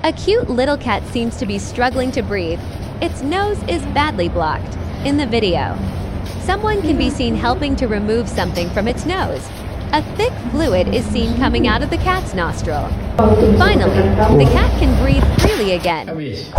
A cute little cat seems to be struggling to breathe. Its nose is badly blocked. In the video, someone can be seen helping to remove something from its nose. A thick fluid is seen coming out of the cat's nostril. Finally, the cat can breathe freely again. Habis.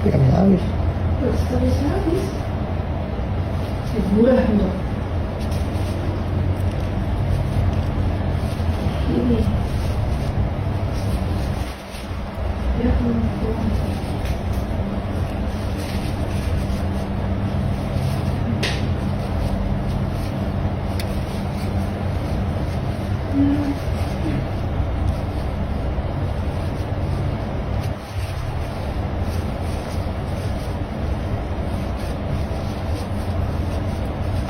Yang habis. Habis. Murah itu. Ini. Ya ampun.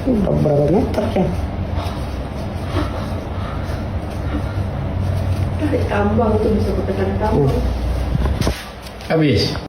Udah berapa meter ya? Tarik tambang tuh bisa ke tambang. Habis.